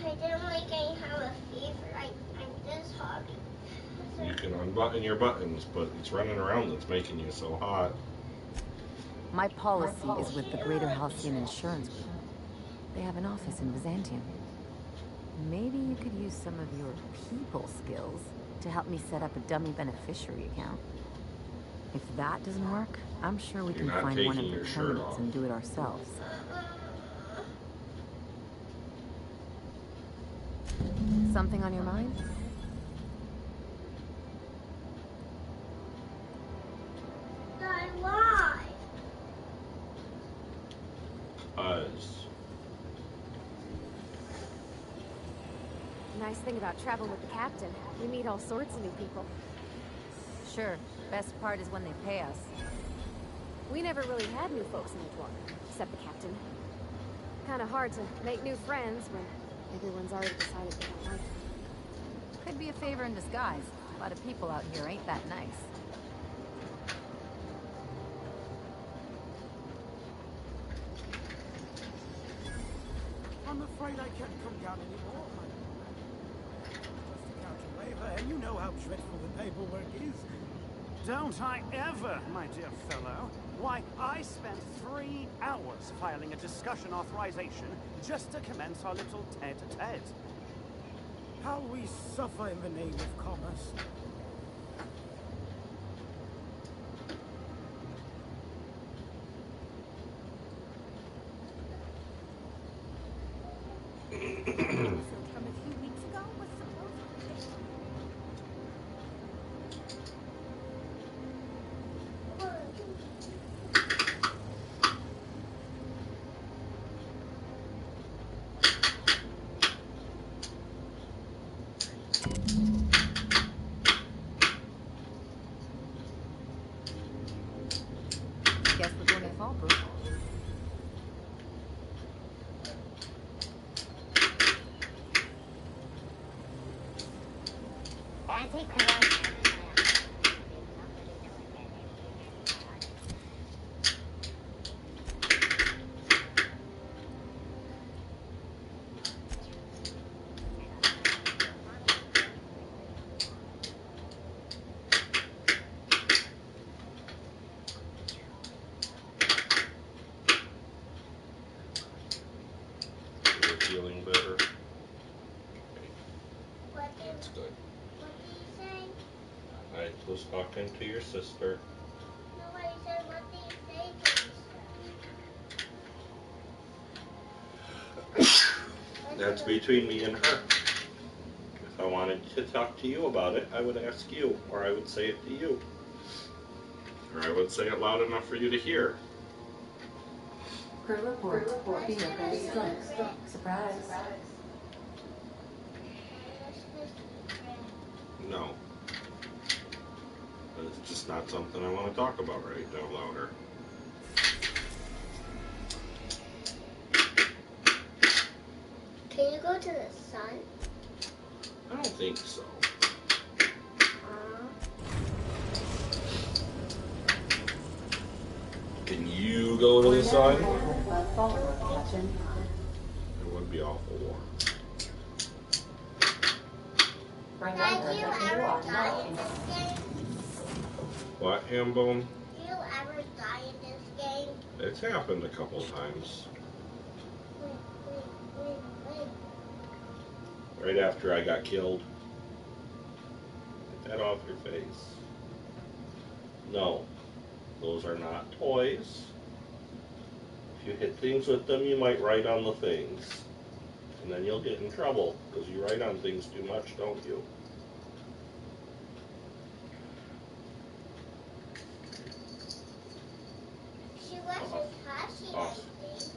I didn't like I have a fever. I'm this hot. You can unbutton your buttons, but it's running around that's making you so hot. My policy is with the Greater Halcyon Insurance Group. They have an office in Byzantium. Maybe you could use some of your people skills to help me set up a dummy beneficiary account. If that doesn't work, I'm sure we can find one of the codes and do it ourselves. Something on your mind? Why? Nice thing about traveling with the captain, we meet all sorts of new people. Sure. Best part is when they pay us. We never really had new folks in Edgewater, except the captain. Kinda hard to make new friends when everyone's already decided they don't like you. Could be a favor in disguise. A lot of people out here ain't that nice. I'm afraid I can't come down anymore. Just account your labor, and you know how dreadful the paperwork is. Don't I ever, my dear fellow? Why, I spent 3 hours filing a discussion authorization just to commence our little tete-a-tete. How we suffer in the name of commerce. From a few weeks ago was supposed Guess we're going to fall proof. You're feeling better. That's good. What did you say? I was talking to your sister. No, I said, what did you say to your sister? That's between me and her. If I wanted to talk to you about it, I would ask you, or I would say it to you. Or I would say it loud enough for you to hear. Crew report. BFA strike. Surprise. No. But it's just not something I want to talk about right now louder. Can you go to the sun? I don't think so. Can you go to the sun? It would be awful warm. Did you ever die in this game? What, Hambone? Did you ever die in this game? It's happened a couple times. Right after I got killed. Get that off your face. No, those are not toys. If you hit things with them, you might write on the things. And then you'll get in trouble, because you write on things too much, don't you? She wasn't touching anything.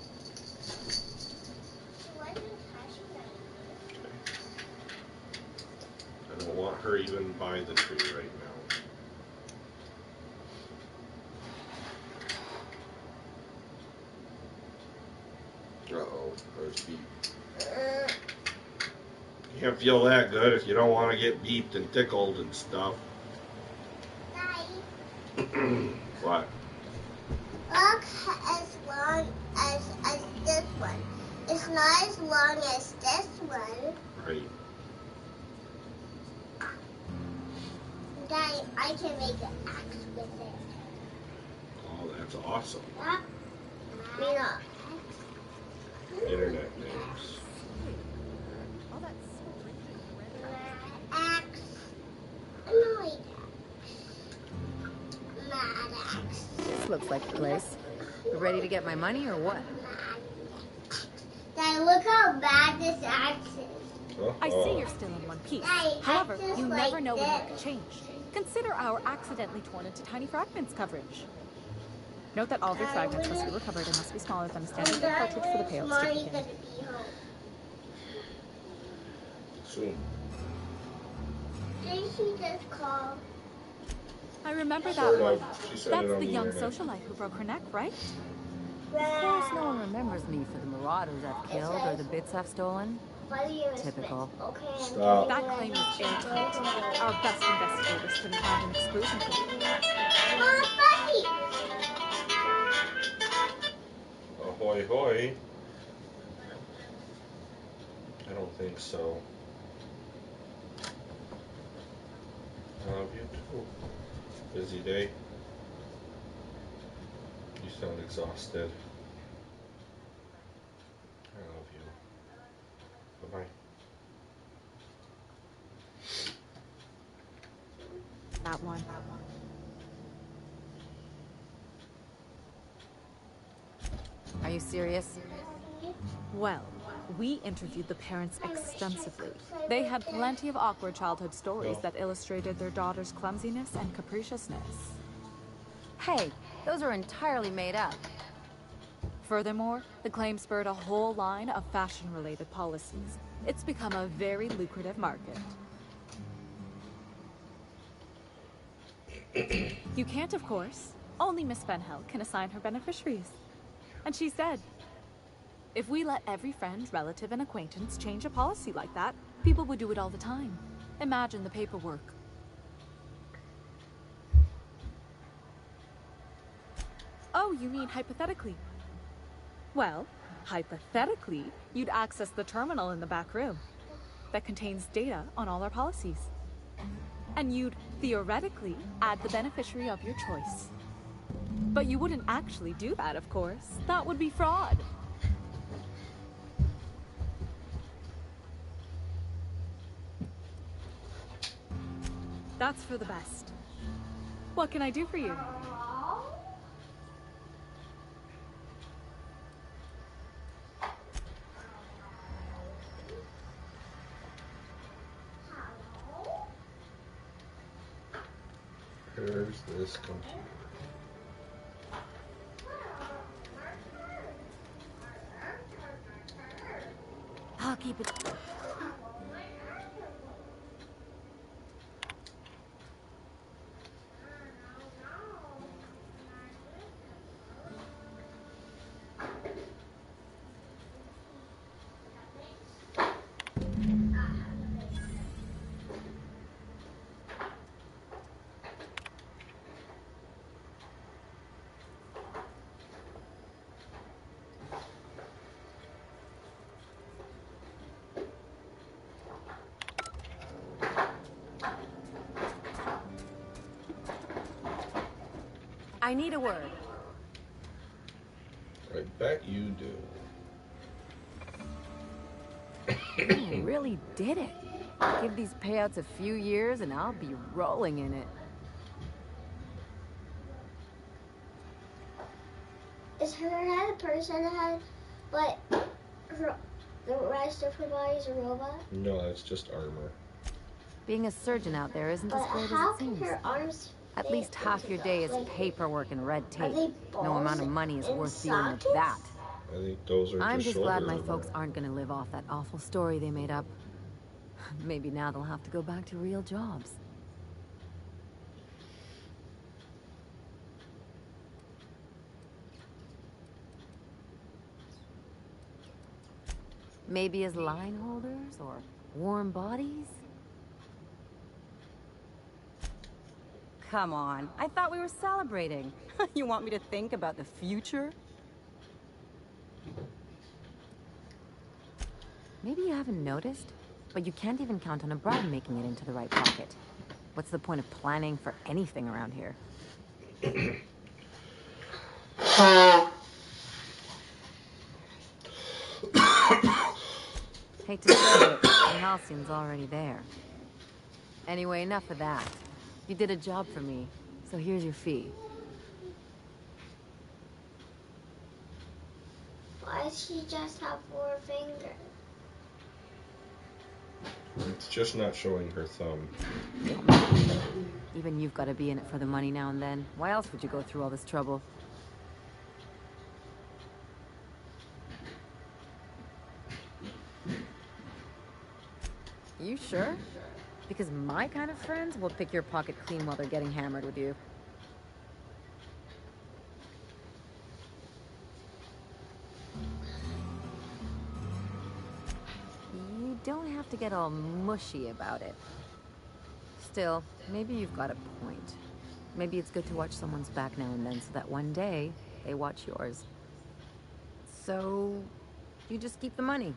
She wasn't touching anything. I don't want her even by the tree right now. Uh-oh, there's beep. You can't feel that good if you don't want to get beeped and tickled and stuff. What? Look as long as this one. It's not as long as this one. Right. Daddy, I can make an axe with it. Oh, that's awesome. Me not. Internet names. Axe. Annoyed axe. Mad axe. This looks like the place. You ready to get my money or what? Daddy, look how bad this axe is. I see you're still in one piece. However, you never know when that could change. Consider our accidentally torn into tiny fragments coverage. Note that all of your fragments must be recovered and must be smaller than a standard cartridge for the payouts to begin. Soon. Did she just call? I remember that Sort one. of. She said That's it on the the young internet. socialite who broke her neck, right? Of course, no one remembers me for the marauders I've killed or the bits I've stolen. Typical. Stop. That claim is airtight. Our best investigators couldn't find an exclusion for it. Ahoy, hoy. I don't think so. I love you too. Busy day. You sound exhausted. I love you. Bye-bye. That one. Are you serious? Well, we interviewed the parents extensively. They had plenty of awkward childhood stories that illustrated their daughter's clumsiness and capriciousness. Hey, those are entirely made up. Furthermore, the claim spurred a whole line of fashion-related policies. It's become a very lucrative market. You can't, of course. Only Miss Fenhel can assign her beneficiaries. And she said, if we let every friend, relative, and acquaintance change a policy like that, people would do it all the time. Imagine the paperwork. Oh, you mean hypothetically? Well, hypothetically, you'd access the terminal in the back room that contains data on all our policies. And you'd, theoretically, add the beneficiary of your choice. But you wouldn't actually do that, of course. That would be fraud. That's for the best. What can I do for you? Here's this computer. I'll keep it. I need a word. I bet you do. You really did it. Give these payouts a few years and I'll be rolling in it. Is her head a person head, but the rest of her body is a robot. No, that's just armor. Being a surgeon out there isn't But as great as how it can seems. her arms At fit least half into your the- day is like, paperwork and red are tape. they No amount of balls money is in worth dealing with sockets? that. I think those are I'm just just glad shoulder my armor. folks aren't gonna live off that awful story they made up. Maybe now they'll have to go back to real jobs. Maybe as line holders or warm bodies? Come on, I thought we were celebrating. You want me to think about the future? Maybe you haven't noticed, but you can't even count on a bribe making it into the right pocket. What's the point of planning for anything around here? Hate to say it, the Halcyon's already there. Anyway, enough of that. You did a job for me, so here's your fee. Why does she just have 4 fingers? It's just not showing her thumb. Even you've got to be in it for the money now and then. Why else would you go through all this trouble? You sure? Because my kind of friends will pick your pocket clean while they're getting hammered with you. You don't have to get all mushy about it. Still, maybe you've got a point. Maybe it's good to watch someone's back now and then so that one day they watch yours. So, you just keep the money.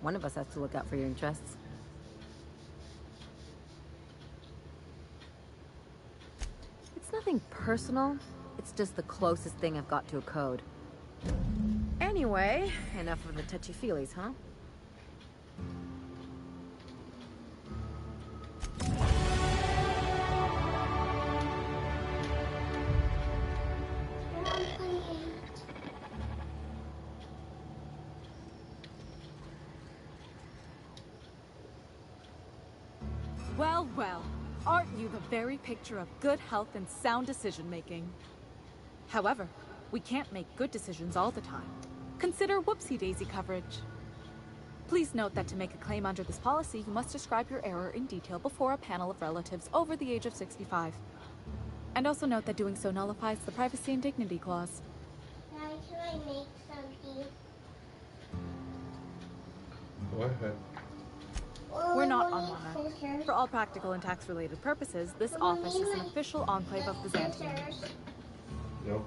One of us has to look out for your interests. It's nothing personal. It's just the closest thing I've got to a code. Anyway, enough of the touchy-feelies, huh? Well, well, aren't you the very picture of good health and sound decision-making? However, we can't make good decisions all the time. Consider whoopsie-daisy coverage. Please note that to make a claim under this policy, you must describe your error in detail before a panel of relatives over the age of 65. And also note that doing so nullifies the privacy and dignity clause. Daddy, can I make something? Go ahead. We're not on Walnut. For all practical and tax-related purposes, this office is an official enclave of Byzantium. No,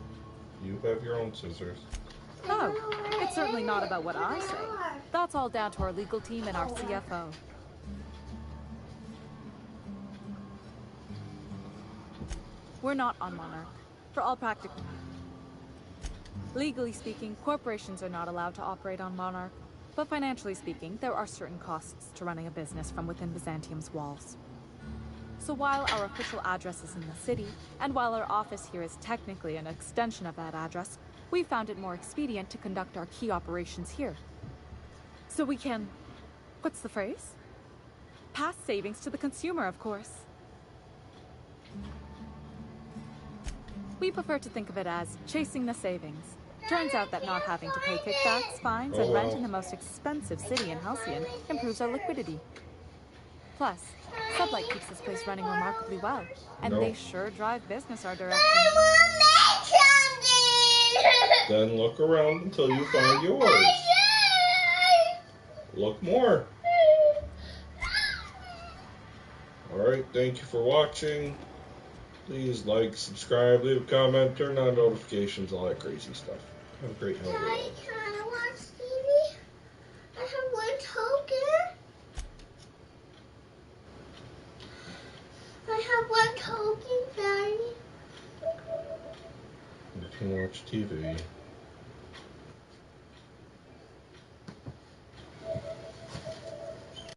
you have your own scissors. Oh, it's certainly not about what I say. That's all down to our legal team and our CFO. We're not on Monarch. For all practical... Legally speaking, corporations are not allowed to operate on Monarch. But financially speaking, there are certain costs to running a business from within Byzantium's walls. So while our official address is in the city, and while our office here is technically an extension of that address, we found it more expedient to conduct our key operations here. So we can... what's the phrase? Pass savings to the consumer, of course. We prefer to think of it as chasing the savings. Turns out that not having to pay kickbacks, fines, and rent in the most expensive city in Halcyon improves our liquidity. Plus, Sublight keeps this place running remarkably well, and they sure drive business our direction. Then look around until you find yours. Look more. Alright, thank you for watching. Please like, subscribe, leave a comment, turn on notifications, all that crazy stuff. Have a great holiday. Daddy, can I watch TV? I have 1 token. I have 1 token, Daddy. You can watch TV.